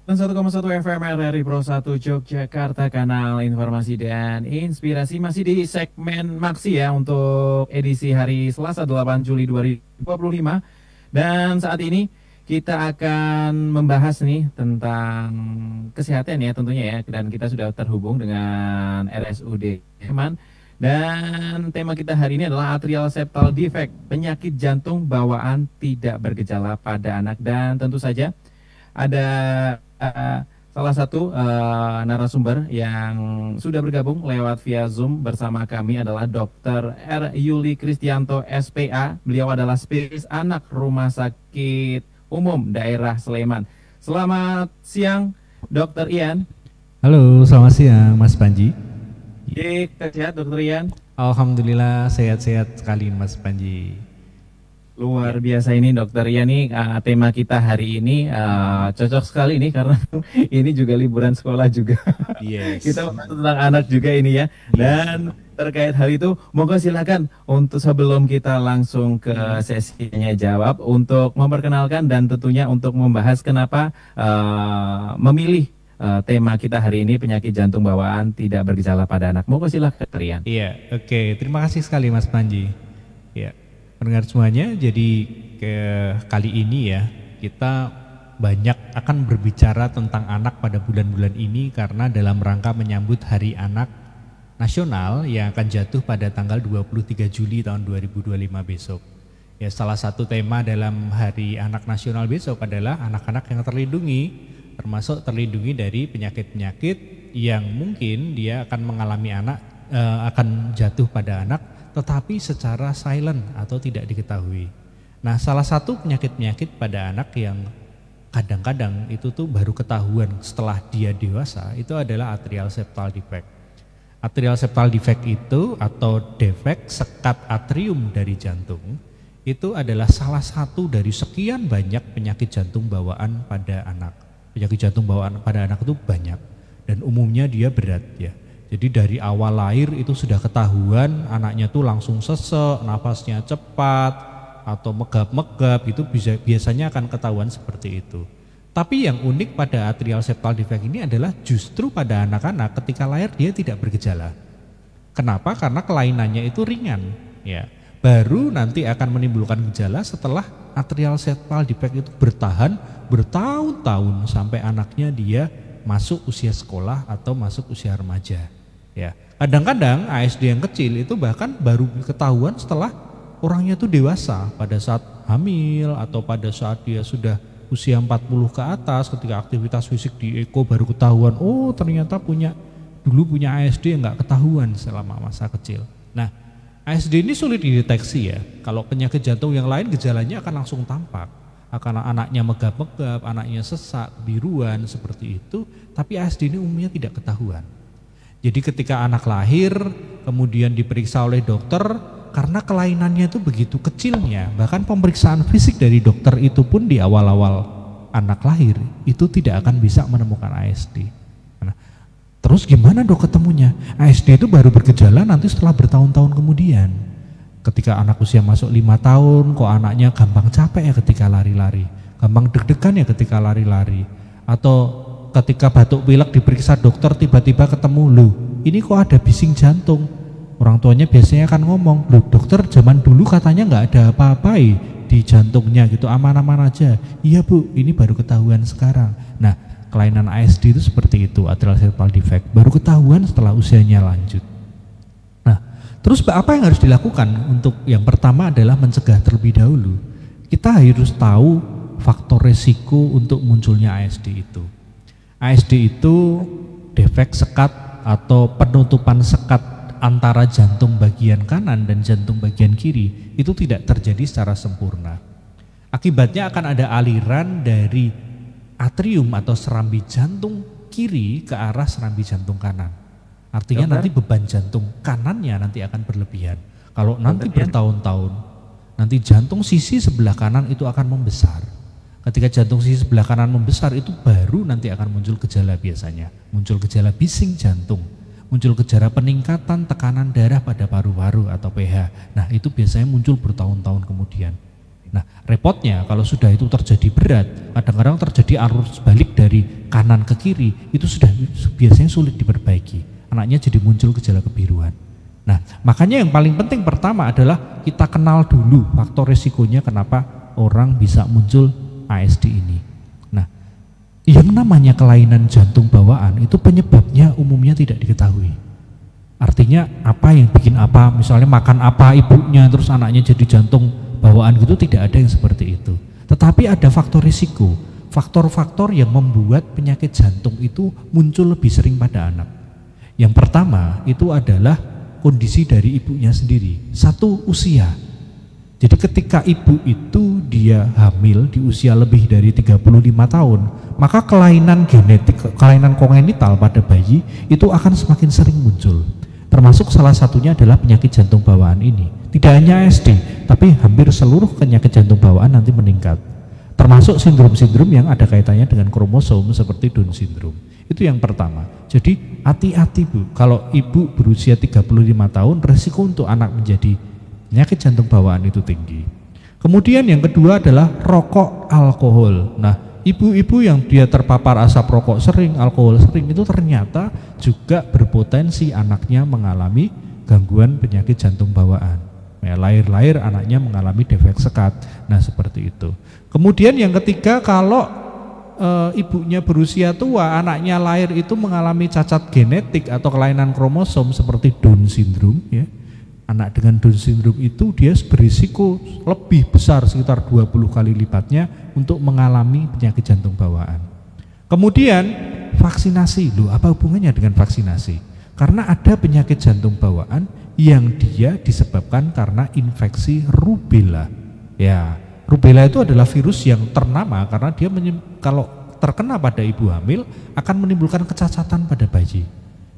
1,1 FM RRI Pro 1 Yogyakarta, kanal informasi dan inspirasi, masih di segmen Maksi ya untuk edisi hari Selasa 8 Juli 2025. Dan saat ini kita akan membahas nih tentang kesehatan ya tentunya ya, dan kita sudah terhubung dengan RSUD Sleman. Dan tema kita hari ini adalah atrial septal defect, penyakit jantung bawaan tidak bergejala pada anak. Dan tentu saja ada salah satu narasumber yang sudah bergabung lewat via Zoom bersama kami adalah Dr. R. Yuli Kristianto SPA. Beliau adalah spesialis anak Rumah Sakit Umum Daerah Sleman. Selamat siang, Dr. Ian. Halo, selamat siang, Mas Panji. Sehat, Dr. Ian? Alhamdulillah sehat-sehat sekali, Mas Panji. Luar biasa ini Dokter Ian nih, tema kita hari ini cocok sekali nih karena ini juga liburan sekolah juga. Yes. Kita bahas tentang anak juga ini ya. Dan terkait hal itu, monggo silakan untuk sebelum kita langsung ke sesinya jawab untuk memperkenalkan dan tentunya untuk membahas kenapa memilih tema kita hari ini penyakit jantung bawaan tidak bergejala pada anak. Monggo silakan Dokter Ian. Iya, oke. Terima kasih sekali Mas Panji. Ya. Pendengar semuanya, jadi kali ini ya kita banyak akan berbicara tentang anak pada bulan-bulan ini karena dalam rangka menyambut Hari Anak Nasional yang akan jatuh pada tanggal 23 Juli tahun 2025 besok. Ya, salah satu tema dalam Hari Anak Nasional besok adalah anak-anak yang terlindungi, termasuk terlindungi dari penyakit-penyakit yang mungkin dia akan mengalami akan jatuh pada anak tetapi secara silent atau tidak diketahui. Nah, salah satu penyakit-penyakit pada anak yang kadang-kadang itu tuh baru ketahuan setelah dia dewasa itu adalah atrial septal defect. Atrial septal defect itu atau defek sekat atrium dari jantung itu adalah salah satu dari sekian banyak penyakit jantung bawaan pada anak. Penyakit jantung bawaan pada anak itu banyak dan umumnya dia berat ya. Jadi dari awal lahir itu sudah ketahuan anaknya tuh langsung sesek, nafasnya cepat atau megap-megap, itu biasanya akan ketahuan seperti itu. Tapi yang unik pada atrial septal defect ini adalah justru pada anak-anak ketika lahir dia tidak bergejala. Kenapa? Karena kelainannya itu ringan ya. Baru nanti akan menimbulkan gejala setelah atrial septal defect itu bertahan bertahun-tahun sampai anaknya dia masuk usia sekolah atau masuk usia remaja. Ya, kadang-kadang ASD yang kecil itu bahkan baru ketahuan setelah orangnya itu dewasa, pada saat hamil atau pada saat dia sudah usia 40 ke atas ketika aktivitas fisik di eko baru ketahuan, oh ternyata dulu punya ASD yang nggak ketahuan selama masa kecil. Nah, ASD ini sulit dideteksi ya. Kalau penyakit jantung yang lain gejalanya akan langsung tampak. Akan anaknya megap-megap, anaknya sesak, biruan seperti itu, tapi ASD ini umumnya tidak ketahuan. Jadi ketika anak lahir, kemudian diperiksa oleh dokter, karena kelainannya itu begitu kecilnya, bahkan pemeriksaan fisik dari dokter itu pun di awal-awal anak lahir, itu tidak akan bisa menemukan ASD. Nah, terus gimana dok ketemunya? ASD itu baru bergejala nanti setelah bertahun-tahun kemudian. Ketika anak usia masuk 5 tahun, kok anaknya gampang capek ya ketika lari-lari, gampang deg-degan ya ketika lari-lari, atau ketika batuk pilek diperiksa dokter tiba-tiba ketemu, loh ini kok ada bising jantung. Orang tuanya biasanya akan ngomong, loh dokter zaman dulu katanya nggak ada apa-apa di jantungnya gitu, aman-aman aja. Iya bu, ini baru ketahuan sekarang. Nah, kelainan ASD itu seperti itu, atrial septal defect, baru ketahuan setelah usianya lanjut. Nah, terus apa yang harus dilakukan? Untuk yang pertama adalah mencegah terlebih dahulu. Kita harus tahu faktor resiko untuk munculnya ASD itu. ASD itu defek sekat atau penutupan sekat antara jantung bagian kanan dan jantung bagian kiri itu tidak terjadi secara sempurna. Akibatnya akan ada aliran dari atrium atau serambi jantung kiri ke arah serambi jantung kanan. Artinya nanti beban jantung kanannya nanti akan berlebihan. Kalau nanti bertahun-tahun, nanti jantung sisi sebelah kanan itu akan membesar. Ketika jantung sisi sebelah kanan membesar itu baru nanti akan muncul gejala biasanya. Muncul gejala bising jantung, muncul gejala peningkatan tekanan darah pada paru-paru atau pH. Nah itu biasanya muncul bertahun-tahun kemudian. Nah, repotnya kalau sudah itu terjadi berat, kadang-kadang terjadi arus balik dari kanan ke kiri, itu sudah biasanya sulit diperbaiki. Anaknya jadi muncul gejala kebiruan. Nah, makanya yang paling penting pertama adalah kita kenal dulu faktor resikonya kenapa orang bisa muncul ASD ini. Nah, yang namanya kelainan jantung bawaan itu penyebabnya umumnya tidak diketahui. Artinya apa yang bikin apa, misalnya makan apa ibunya terus anaknya jadi jantung bawaan gitu, tidak ada yang seperti itu. Tetapi ada faktor risiko, faktor-faktor yang membuat penyakit jantung itu muncul lebih sering pada anak. Yang pertama itu adalah kondisi dari ibunya sendiri. Satu, usia. Jadi ketika ibu itu dia hamil di usia lebih dari 35 tahun, maka kelainan genetik, kelainan kongenital pada bayi itu akan semakin sering muncul. Termasuk salah satunya adalah penyakit jantung bawaan ini. Tidak hanya ASD, tapi hampir seluruh penyakit jantung bawaan nanti meningkat. Termasuk sindrom-sindrom yang ada kaitannya dengan kromosom seperti Down syndrome. Itu yang pertama. Jadi hati-hati Bu, kalau ibu berusia 35 tahun, resiko untuk anak menjadi penyakit jantung bawaan itu tinggi. Kemudian yang kedua adalah rokok, alkohol. Nah, ibu-ibu yang dia terpapar asap rokok sering, alkohol sering, itu ternyata juga berpotensi anaknya mengalami gangguan penyakit jantung bawaan. Ya, lahir-lahir anaknya mengalami defek sekat. Nah, seperti itu. Kemudian yang ketiga, kalau ibunya berusia tua, anaknya lahir itu mengalami cacat genetik atau kelainan kromosom seperti Down syndrome, ya. Anak dengan Down syndrome itu dia berisiko lebih besar, sekitar 20 kali lipatnya untuk mengalami penyakit jantung bawaan. Kemudian vaksinasi, loh apa hubungannya dengan vaksinasi? Karena ada penyakit jantung bawaan yang dia disebabkan karena infeksi rubella. Ya, rubella itu adalah virus yang ternama karena dia kalau terkena pada ibu hamil akan menimbulkan kecacatan pada bayi.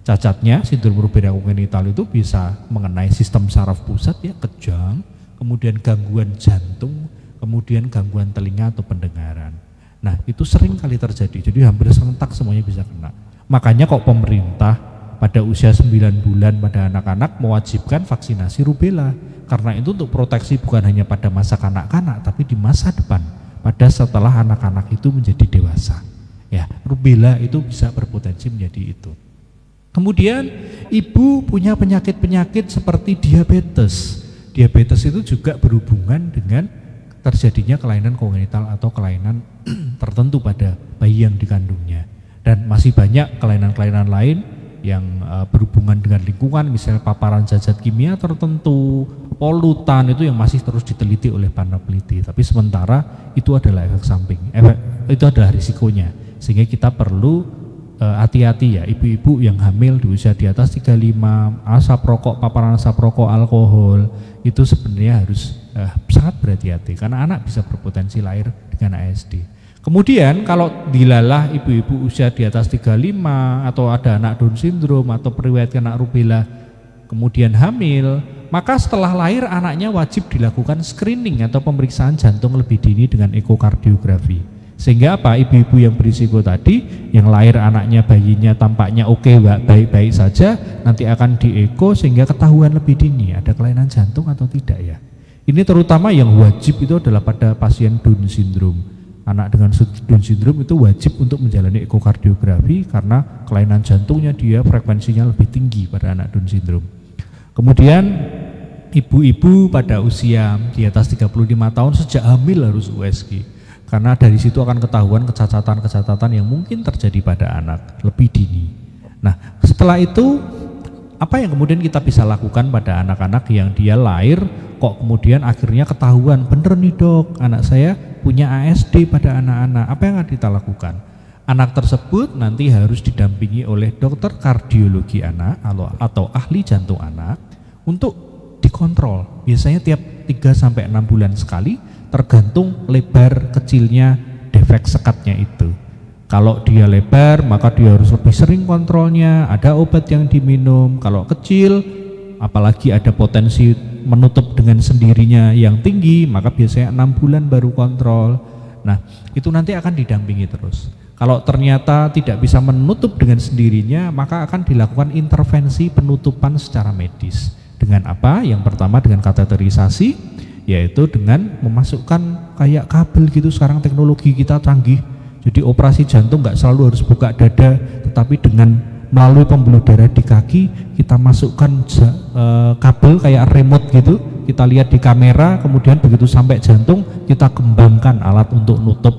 Cacatnya, sindrom rubella kongenital itu bisa mengenai sistem saraf pusat, ya, kejang, kemudian gangguan jantung, kemudian gangguan telinga atau pendengaran. Nah, itu sering kali terjadi, jadi hampir serentak semuanya bisa kena. Makanya kok pemerintah pada usia 9 bulan pada anak-anak mewajibkan vaksinasi rubella. Karena itu untuk proteksi bukan hanya pada masa kanak-kanak, tapi di masa depan, pada setelah anak-anak itu menjadi dewasa. Ya, rubella itu bisa berpotensi menjadi itu. Kemudian ibu punya penyakit-penyakit seperti diabetes. Diabetes itu juga berhubungan dengan terjadinya kelainan kongenital atau kelainan tertentu pada bayi yang dikandungnya. Dan masih banyak kelainan-kelainan lain yang berhubungan dengan lingkungan, misalnya paparan zat kimia tertentu, polutan, itu yang masih terus diteliti oleh para peneliti. Tapi sementara itu adalah efek samping, itu adalah risikonya. Sehingga kita perlu hati-hati ya, ibu-ibu yang hamil di usia di atas 35, asap rokok, paparan asap rokok, alkohol, itu sebenarnya harus sangat berhati-hati karena anak bisa berpotensi lahir dengan ASD. Kemudian kalau dilalah ibu-ibu usia di atas 35 atau ada anak Down syndrome atau periwayat kena rubella kemudian hamil, maka setelah lahir anaknya wajib dilakukan screening atau pemeriksaan jantung lebih dini dengan ekokardiografi. Sehingga apa, ibu-ibu yang berisiko tadi, yang lahir anaknya bayinya tampaknya oke, baik-baik saja, nanti akan dieko sehingga ketahuan lebih dini ada kelainan jantung atau tidak ya. Ini terutama yang wajib itu adalah pada pasien Down syndrome. Anak dengan Down syndrome itu wajib untuk menjalani ekokardiografi karena kelainan jantungnya dia frekuensinya lebih tinggi pada anak Down syndrome. Kemudian ibu-ibu pada usia di atas 35 tahun sejak hamil harus USG. Karena dari situ akan ketahuan kecacatan-kecacatan yang mungkin terjadi pada anak lebih dini. Nah, setelah itu apa yang kemudian kita bisa lakukan pada anak-anak yang dia lahir kok kemudian akhirnya ketahuan, bener nih dok, anak saya punya ASD pada anak-anak. Apa yang akan kita lakukan? Anak tersebut nanti harus didampingi oleh dokter kardiologi anak atau ahli jantung anak untuk dikontrol. Biasanya tiap 3-6 bulan sekali, tergantung lebar kecilnya defek sekatnya itu. Kalau dia lebar maka dia harus lebih sering kontrolnya, ada obat yang diminum. Kalau kecil apalagi ada potensi menutup dengan sendirinya yang tinggi, maka biasanya 6 bulan baru kontrol. Nah, itu nanti akan didampingi terus. Kalau ternyata tidak bisa menutup dengan sendirinya, maka akan dilakukan intervensi penutupan secara medis. Dengan apa? Yang pertama dengan kateterisasi, yaitu dengan memasukkan kayak kabel gitu. Sekarang teknologi kita canggih, jadi operasi jantung nggak selalu harus buka dada, tetapi dengan melalui pembuluh darah di kaki kita masukkan kabel kayak remote gitu, kita lihat di kamera, kemudian begitu sampai jantung kita kembangkan alat untuk nutup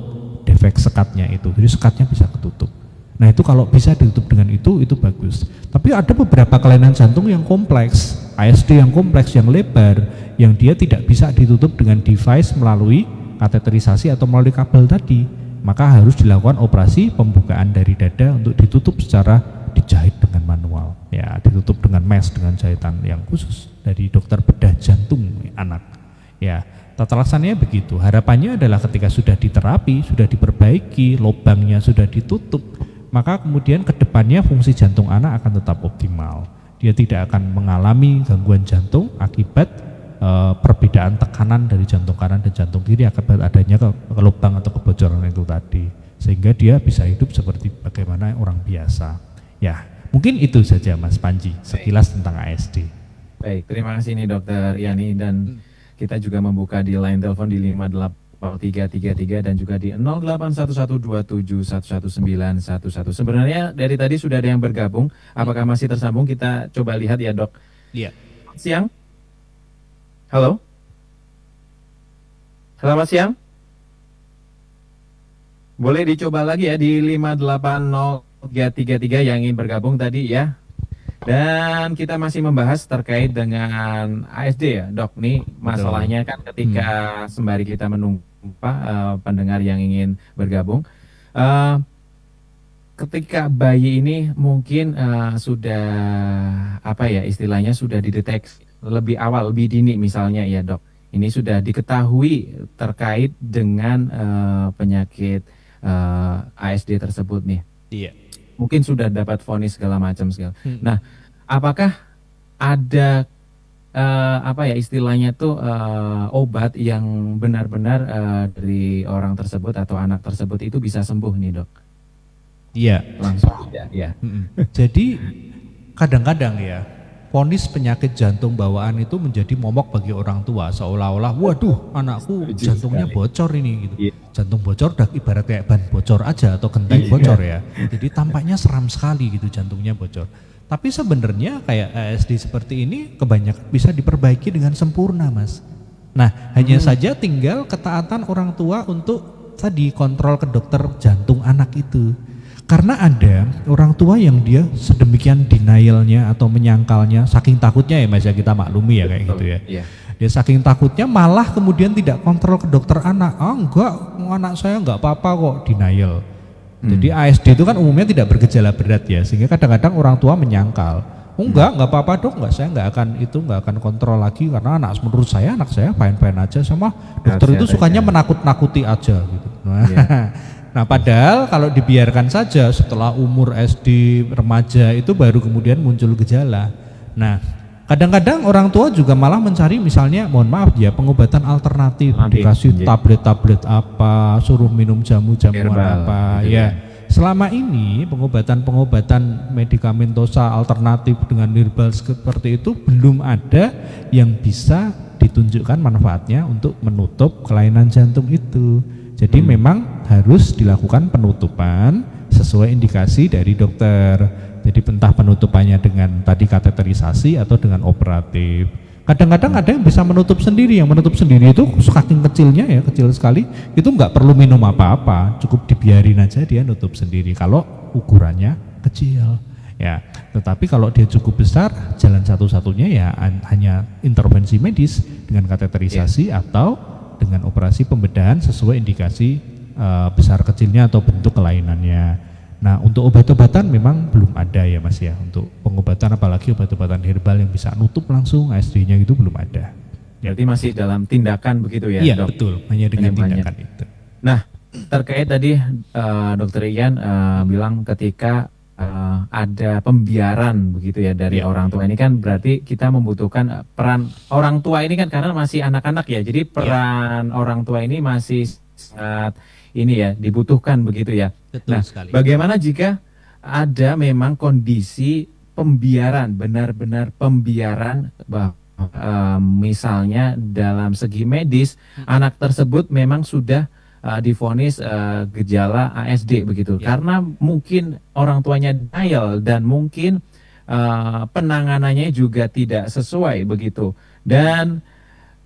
defek sekatnya itu, jadi sekatnya bisa ketutup. Nah itu kalau bisa ditutup dengan itu bagus. Tapi ada beberapa kelainan jantung yang kompleks, ASD yang kompleks, yang lebar, yang dia tidak bisa ditutup dengan device melalui kateterisasi atau melalui kabel tadi. Maka harus dilakukan operasi pembukaan dari dada untuk ditutup secara dijahit dengan manual. Ya, ditutup dengan mesh, dengan jahitan yang khusus dari dokter bedah jantung anak. Ya, tata laksananya begitu. Harapannya adalah ketika sudah diterapi, sudah diperbaiki, lubangnya sudah ditutup, maka kemudian ke depannya fungsi jantung anak akan tetap optimal. Dia tidak akan mengalami gangguan jantung akibat perbedaan tekanan dari jantung kanan dan jantung kiri akibat adanya lubang atau kebocoran itu tadi. Sehingga dia bisa hidup seperti bagaimana orang biasa. Ya, mungkin itu saja Mas Panji, sekilas tentang ASD. Baik, terima kasih nih Dokter Yani, dan kita juga membuka di line telepon di 58333 dan juga di 0811271111. Sebenarnya dari tadi sudah ada yang bergabung. Apakah masih tersambung? Kita coba lihat ya, Dok. Iya. Siang. Halo. Selamat siang. Boleh dicoba lagi ya di 58033 yang ingin bergabung tadi ya. Dan kita masih membahas terkait dengan ASD ya, Dok. Nih masalahnya kan ketika sembari kita menunggu pendengar yang ingin bergabung, ketika bayi ini mungkin sudah apa ya istilahnya, sudah dideteksi lebih awal, lebih dini misalnya ya, Dok. Ini sudah diketahui terkait dengan penyakit ASD tersebut nih. Iya. Mungkin sudah dapat vonis segala macam segala. Nah, apakah ada apa ya istilahnya tuh obat yang benar-benar dari orang tersebut atau anak tersebut itu bisa sembuh nih, Dok? Iya. Langsung ya. Jadi kadang-kadang ya vonis penyakit jantung bawaan itu menjadi momok bagi orang tua, seolah-olah waduh anakku jantungnya bocor ini gitu. Jantung bocor udah ibarat kayak ban bocor aja atau genteng bocor ya. Jadi tampaknya seram sekali gitu jantungnya bocor. Tapi sebenarnya kayak ASD seperti ini kebanyakan bisa diperbaiki dengan sempurna, Mas. Nah, hanya saja tinggal ketaatan orang tua untuk tadi kontrol ke dokter jantung anak itu. Karena ada orang tua yang dia sedemikian denialnya atau menyangkalnya, saking takutnya ya Mas ya, kita maklumi ya kayak gitu ya. Dia saking takutnya malah kemudian tidak kontrol ke dokter anak. Enggak, anak saya enggak apa-apa kok, denial. Jadi ASD itu kan umumnya tidak bergejala berat ya, sehingga kadang-kadang orang tua menyangkal. Enggak apa-apa dok, saya enggak akan kontrol lagi karena menurut saya anak saya fine-fine aja, sama dokter itu sukanya menakut-nakuti aja gitu. Nah padahal kalau dibiarkan saja setelah umur SD remaja itu baru kemudian muncul gejala. Nah kadang-kadang orang tua juga malah mencari misalnya, mohon maaf ya, pengobatan alternatif, dikasih tablet-tablet apa, suruh minum jamu-jamuan apa ya. Selama ini pengobatan-pengobatan medikamentosa alternatif dengan herbal seperti itu belum ada yang bisa ditunjukkan manfaatnya untuk menutup kelainan jantung itu. Jadi memang harus dilakukan penutupan sesuai indikasi dari dokter. Jadi entah penutupannya dengan tadi kateterisasi atau dengan operatif. Kadang-kadang ada yang bisa menutup sendiri. Yang menutup sendiri itu saking kecilnya ya, kecil sekali, itu nggak perlu minum apa-apa, cukup dibiarin aja dia nutup sendiri kalau ukurannya kecil. Ya, tetapi kalau dia cukup besar, jalan satu-satunya ya hanya intervensi medis dengan kateterisasi atau dengan operasi pembedahan sesuai indikasi besar kecilnya atau bentuk kelainannya. Nah untuk obat-obatan memang belum ada ya Mas ya, untuk pengobatan apalagi obat-obatan herbal yang bisa nutup langsung ASD-nya itu belum ada. Berarti masih dalam tindakan begitu ya, iya, Dok? Betul, hanya dengan tindakan itu. Nah terkait tadi Dokter Ian bilang ketika ada pembiaran begitu ya dari orang tua, ini kan berarti kita membutuhkan peran orang tua ini kan karena masih anak-anak ya, jadi peran orang tua ini masih sangat ini ya dibutuhkan begitu ya. Betul nah sekali. Bagaimana jika ada memang kondisi pembiaran, benar-benar pembiaran bahwa misalnya dalam segi medis anak tersebut memang sudah divonis gejala ASD begitu, karena mungkin orang tuanya denial dan mungkin penanganannya juga tidak sesuai begitu. Dan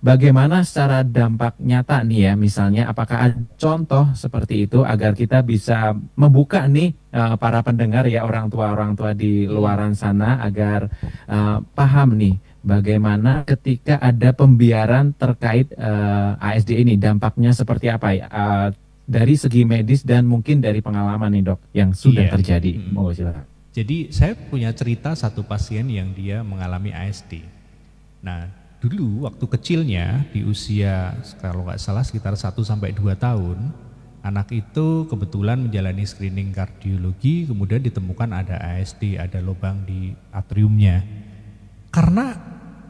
bagaimana secara dampak nyata nih ya, misalnya apakah ada contoh seperti itu agar kita bisa membuka nih para pendengar ya, orang tua di luaran sana agar paham nih bagaimana ketika ada pembiaran terkait ASD ini, dampaknya seperti apa ya, dari segi medis dan mungkin dari pengalaman nih dok yang sudah terjadi. Mau silakan. Jadi saya punya cerita satu pasien yang dia mengalami ASD. Nah, dulu waktu kecilnya di usia kalau nggak salah sekitar 1-2 tahun, anak itu kebetulan menjalani screening kardiologi, kemudian ditemukan ada ASD, ada lubang di atriumnya. Karena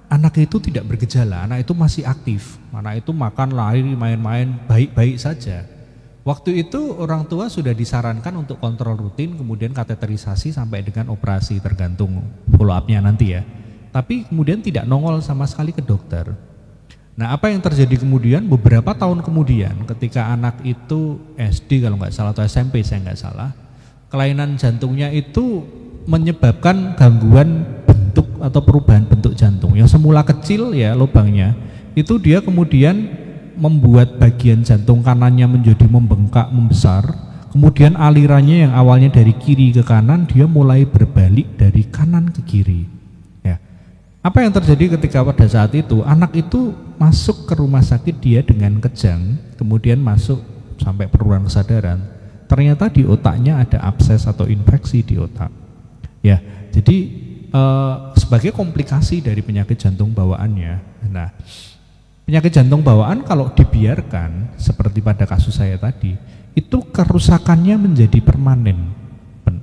anak itu tidak bergejala, anak itu masih aktif, anak itu makan, lari, main-main, baik-baik saja. Waktu itu orang tua sudah disarankan untuk kontrol rutin, kemudian kateterisasi sampai dengan operasi tergantung follow up-nya nanti ya. Tapi kemudian tidak nongol sama sekali ke dokter. Nah, apa yang terjadi kemudian beberapa tahun kemudian ketika anak itu SD kalau nggak salah atau SMP saya nggak salah, kelainan jantungnya itu menyebabkan gangguan bentuk atau perubahan bentuk jantung. Yang semula kecil ya lubangnya, itu dia kemudian membuat bagian jantung kanannya menjadi membengkak, membesar. Kemudian alirannya yang awalnya dari kiri ke kanan, dia mulai berbalik dari kanan ke kiri. Ya. Apa yang terjadi ketika pada saat itu, anak itu masuk ke rumah sakit dia dengan kejang, kemudian masuk sampai penurunan kesadaran. Ternyata di otaknya ada abses atau infeksi di otak. Ya, jadi sebagai komplikasi dari penyakit jantung bawaannya. Nah, penyakit jantung bawaan kalau dibiarkan seperti pada kasus saya tadi, itu kerusakannya menjadi permanen,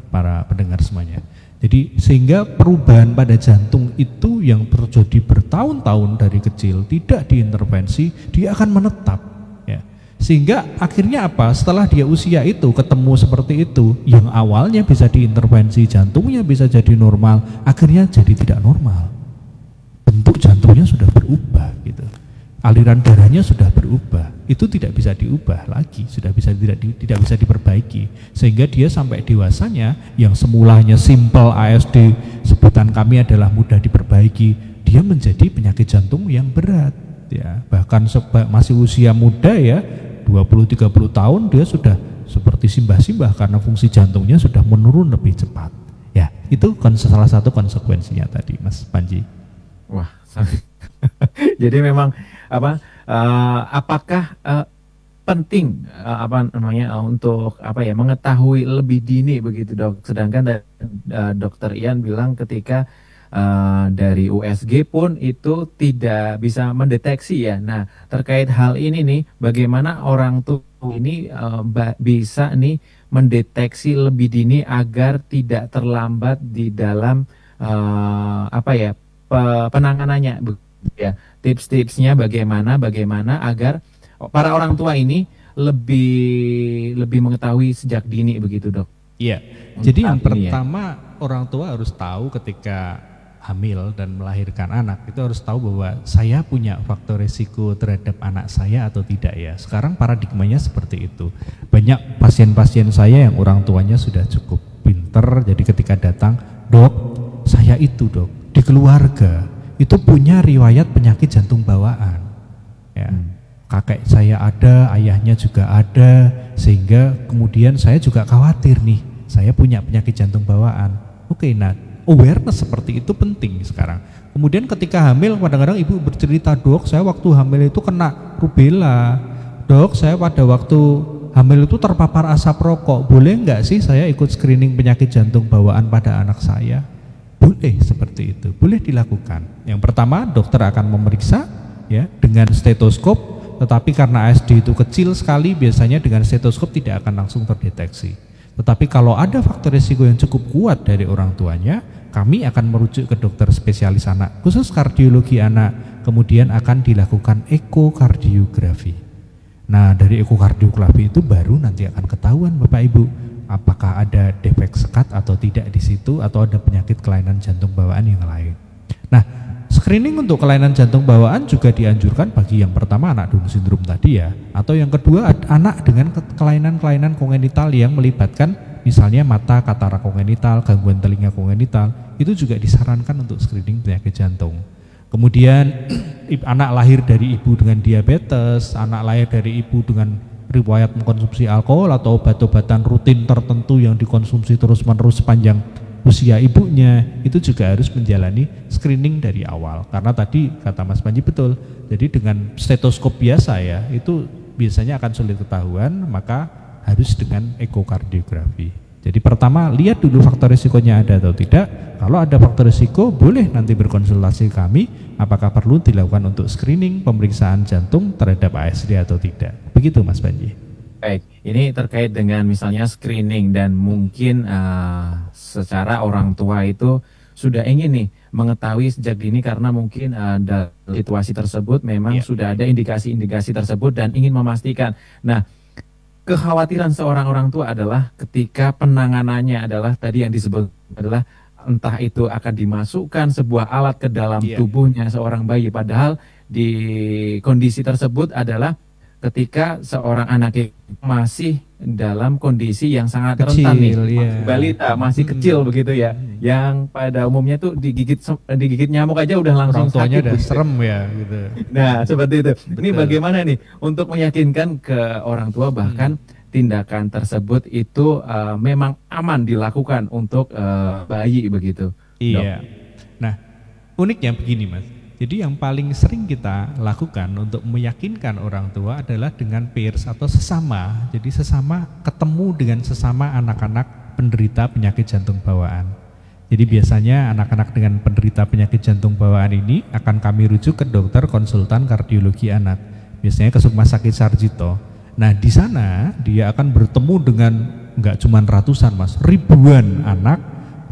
para pendengar semuanya. Jadi sehingga perubahan pada jantung itu yang terjadi bertahun-tahun dari kecil tidak diintervensi, dia akan menetap. Ya. Sehingga akhirnya apa? Setelah dia usia itu ketemu seperti itu, yang awalnya bisa diintervensi, jantungnya bisa jadi normal, akhirnya jadi tidak normal. Bentuk jantungnya sudah berubah gitu. Aliran darahnya sudah berubah, itu tidak bisa diubah lagi, sudah bisa tidak bisa diperbaiki, sehingga dia sampai dewasanya yang semulanya simple ASD, sebutan kami adalah mudah diperbaiki, dia menjadi penyakit jantung yang berat, ya bahkan masih usia muda ya 20-30 tahun dia sudah seperti simbah-simbah karena fungsi jantungnya sudah menurun lebih cepat, ya itu salah satu konsekuensinya tadi, Mas Panji. Wah, jadi memang apakah penting untuk mengetahui lebih dini begitu dok? Sedangkan dokter Ian bilang ketika dari USG pun itu tidak bisa mendeteksi ya. Nah terkait hal ini nih, bagaimana orang tua ini bisa nih mendeteksi lebih dini agar tidak terlambat di dalam penanganannya ya. Tips-tipsnya bagaimana agar para orang tua ini lebih mengetahui sejak dini begitu dok? Iya. Jadi yang pertama orang tua harus tahu ketika hamil dan melahirkan anak itu harus tahu bahwa saya punya faktor risiko terhadap anak saya atau tidak ya. Sekarang paradigmanya seperti itu. Banyak pasien-pasien saya yang orang tuanya sudah cukup pinter, jadi ketika datang, dok, saya itu dok di keluarga itu punya riwayat penyakit jantung bawaan. Ya. Kakek saya ada, ayahnya juga ada, sehingga kemudian saya juga khawatir nih, saya punya penyakit jantung bawaan. Oke, nah awareness seperti itu penting sekarang. Kemudian ketika hamil, kadang-kadang ibu bercerita, dok saya waktu hamil itu kena rubella, dok saya pada waktu hamil itu terpapar asap rokok, boleh nggak sih saya ikut screening penyakit jantung bawaan pada anak saya? Boleh seperti itu, boleh dilakukan. Yang pertama dokter akan memeriksa ya dengan stetoskop, tetapi karena ASD itu kecil sekali, biasanya dengan stetoskop tidak akan langsung terdeteksi. Tetapi kalau ada faktor risiko yang cukup kuat dari orang tuanya, kami akan merujuk ke dokter spesialis anak, khusus kardiologi anak, kemudian akan dilakukan ekokardiografi. Nah dari ekokardiografi itu baru nanti akan ketahuan Bapak Ibu, apakah ada defek sekat atau tidak di situ, atau ada penyakit kelainan jantung bawaan yang lain. Nah Screening untuk kelainan jantung bawaan juga dianjurkan bagi yang pertama anak Down syndrome tadi ya, atau yang kedua anak dengan kelainan-kelainan kongenital yang melibatkan misalnya mata katarak kongenital, gangguan telinga kongenital, itu juga disarankan untuk screening penyakit jantung. Kemudian anak lahir dari ibu dengan diabetes, anak lahir dari ibu dengan riwayat mengkonsumsi alkohol atau obat-obatan rutin tertentu yang dikonsumsi terus-menerus sepanjang usia ibunya, itu juga harus menjalani screening dari awal. Karena tadi kata Mas Panji betul, jadi dengan stetoskop biasa ya, itu biasanya akan sulit ketahuan, maka harus dengan ekokardiografi. Jadi pertama lihat dulu faktor risikonya ada atau tidak. Kalau ada faktor risiko, boleh nanti berkonsultasi kami apakah perlu dilakukan untuk screening pemeriksaan jantung terhadap ASD atau tidak. Begitu Mas Panji. Baik, ini terkait dengan misalnya screening dan mungkin secara orang tua itu sudah ingin nih mengetahui sejak dini karena mungkin dalam situasi tersebut memang sudah ada indikasi-indikasi tersebut dan ingin memastikan. Nah, kekhawatiran seorang orang tua adalah ketika penanganannya adalah tadi yang disebut adalah entah itu akan dimasukkan sebuah alat ke dalam tubuhnya seorang bayi, padahal di kondisi tersebut adalah ketika seorang anak masih dalam kondisi yang sangat kecil, rentan nih, balita masih kecil begitu ya, yang pada umumnya tuh digigit nyamuk aja udah langsung orang tuanya sakit, udah begitu. serem ya gitu. Nah seperti itu. Betul. Ini bagaimana nih untuk meyakinkan ke orang tua bahkan tindakan tersebut itu memang aman dilakukan untuk bayi begitu. Iya. Dok. Nah uniknya begini Mas. Jadi yang paling sering kita lakukan untuk meyakinkan orang tua adalah dengan peers atau sesama. Jadi sesama ketemu dengan sesama anak-anak penderita penyakit jantung bawaan. Jadi biasanya anak-anak dengan penderita penyakit jantung bawaan ini akan kami rujuk ke dokter konsultan kardiologi anak. Biasanya ke Rumah Sakit Sarjito. Nah di sana dia akan bertemu dengan nggak cuma ratusan Mas, ribuan anak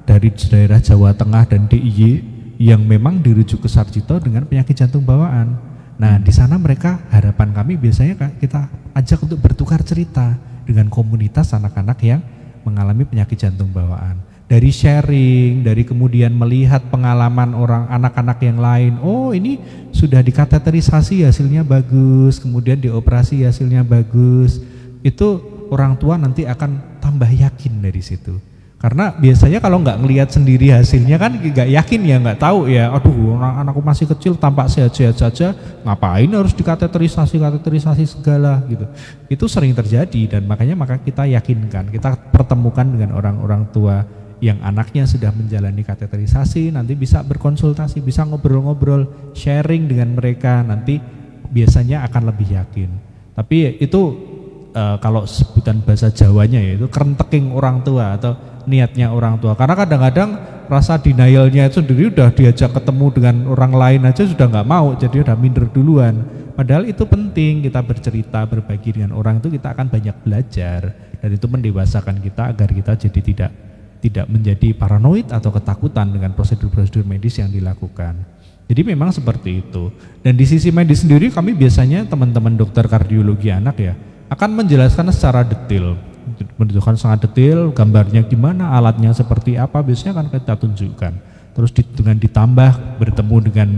dari daerah Jawa Tengah dan DIY yang memang dirujuk ke Sarjito dengan penyakit jantung bawaan. Nah, di sana mereka harapan kami biasanya kita ajak untuk bertukar cerita dengan komunitas anak-anak yang mengalami penyakit jantung bawaan. Dari sharing, dari kemudian melihat pengalaman orang anak-anak yang lain. Oh, ini sudah dikateterisasi hasilnya bagus, kemudian dioperasi hasilnya bagus. Itu orang tua nanti akan tambah yakin dari situ. Karena biasanya kalau nggak ngelihat sendiri hasilnya kan nggak yakin ya, nggak tahu ya, aduh anakku masih kecil tampak sehat-sehat saja, ngapain harus dikateterisasi segala gitu. Itu sering terjadi dan maka kita yakinkan, kita pertemukan dengan orang-orang tua yang anaknya sudah menjalani kateterisasi, nanti bisa berkonsultasi, bisa ngobrol-ngobrol, sharing dengan mereka, nanti biasanya akan lebih yakin. Tapi itu kalau sebutan bahasa Jawanya ya itu kerenteking orang tua atau niatnya orang tua, karena kadang-kadang rasa denialnya itu sendiri udah diajak ketemu dengan orang lain aja sudah nggak mau, jadi udah minder duluan. Padahal itu penting, kita bercerita, berbagi dengan orang itu kita akan banyak belajar dan itu mendewasakan kita agar kita jadi tidak menjadi paranoid atau ketakutan dengan prosedur-prosedur medis yang dilakukan. Jadi memang seperti itu. Dan di sisi medis sendiri kami biasanya teman-teman dokter kardiologi anak ya akan menjelaskan secara detail, menunjukkan sangat detail gambarnya gimana, alatnya seperti apa, biasanya akan kita tunjukkan. Terus dengan ditambah bertemu dengan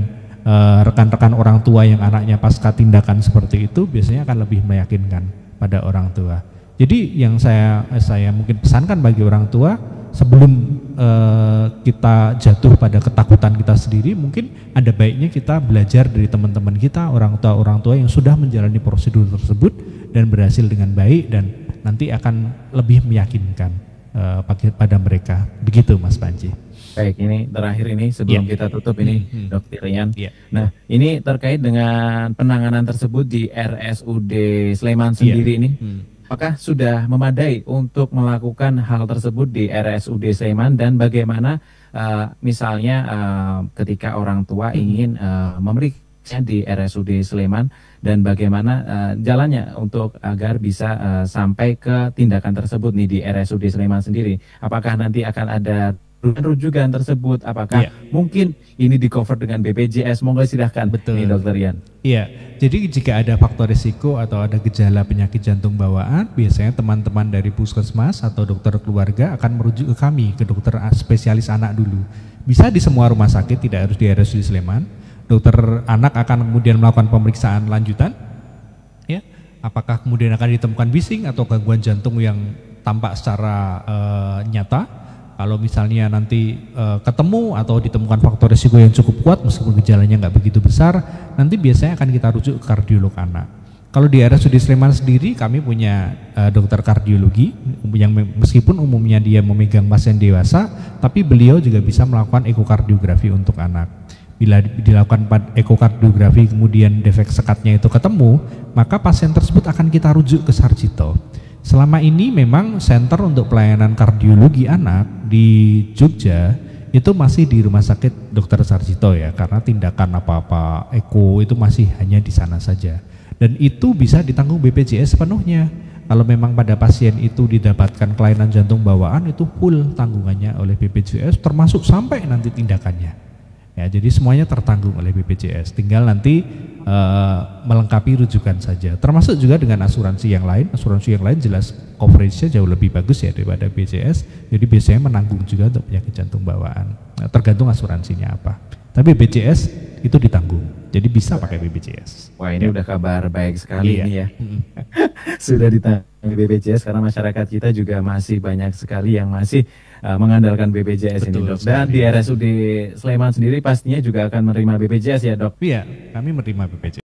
rekan-rekan orang tua yang anaknya pasca tindakan seperti itu, biasanya akan lebih meyakinkan pada orang tua. Jadi yang saya mungkin pesankan bagi orang tua, sebelum kita jatuh pada ketakutan kita sendiri, mungkin ada baiknya kita belajar dari teman-teman kita, orang tua yang sudah menjalani prosedur tersebut dan berhasil dengan baik, dan nanti akan lebih meyakinkan pada mereka. Begitu Mas Panji. Baik, ini terakhir ini sebelum kita tutup ini Dr. Rian. Nah, ini terkait dengan penanganan tersebut di RSUD Sleman sendiri ini. Apakah sudah memadai untuk melakukan hal tersebut di RSUD Sleman, dan bagaimana misalnya ketika orang tua ingin memeriksa di RSUD Sleman, dan bagaimana jalannya untuk agar bisa sampai ke tindakan tersebut nih di RSUD Sleman sendiri? Apakah nanti akan ada rujukan tersebut? Apakah mungkin ini di cover dengan BPJS? Monggo silahkan. Betul. Nih Dokter Rian. Iya, jadi jika ada faktor risiko atau ada gejala penyakit jantung bawaan, biasanya teman-teman dari puskesmas atau dokter keluarga akan merujuk ke kami, ke dokter spesialis anak dulu. Bisa di semua rumah sakit, tidak harus di RSUD Sleman. Dokter anak akan kemudian melakukan pemeriksaan lanjutan, ya, apakah kemudian akan ditemukan bising atau gangguan jantung yang tampak secara nyata. Kalau misalnya nanti ketemu atau ditemukan faktor risiko yang cukup kuat meskipun gejalanya nggak begitu besar, nanti biasanya akan kita rujuk ke kardiolog anak. Kalau di RSUD Sleman sendiri kami punya dokter kardiologi yang meskipun umumnya dia memegang pasien dewasa, tapi beliau juga bisa melakukan ekokardiografi untuk anak. Bila dilakukan ekokardiografi kemudian defek sekatnya itu ketemu, maka pasien tersebut akan kita rujuk ke Sarjito. Selama ini memang center untuk pelayanan kardiologi anak di Jogja itu masih di Rumah Sakit Dr. Sarjito ya, karena tindakan apa-apa eko itu masih hanya di sana saja. Dan itu bisa ditanggung BPJS sepenuhnya. Kalau memang pada pasien itu didapatkan kelainan jantung bawaan, itu full tanggungannya oleh BPJS termasuk sampai nanti tindakannya. Ya, jadi semuanya tertanggung oleh BPJS, tinggal nanti melengkapi rujukan saja. Termasuk juga dengan asuransi yang lain jelas coverage-nya jauh lebih bagus ya daripada BPJS. Jadi biasanya menanggung juga untuk penyakit jantung bawaan. Nah, tergantung asuransinya apa. Tapi BPJS itu ditanggung, jadi bisa pakai BPJS. Wah, ini udah kabar baik sekali Iya. ini ya. Sudah ditanggung BPJS karena masyarakat kita juga masih banyak sekali yang masih mengandalkan BPJS ini, Dok. Dan di RSUD Sleman sendiri pastinya juga akan menerima BPJS ya, Dok. Iya, kami menerima BPJS.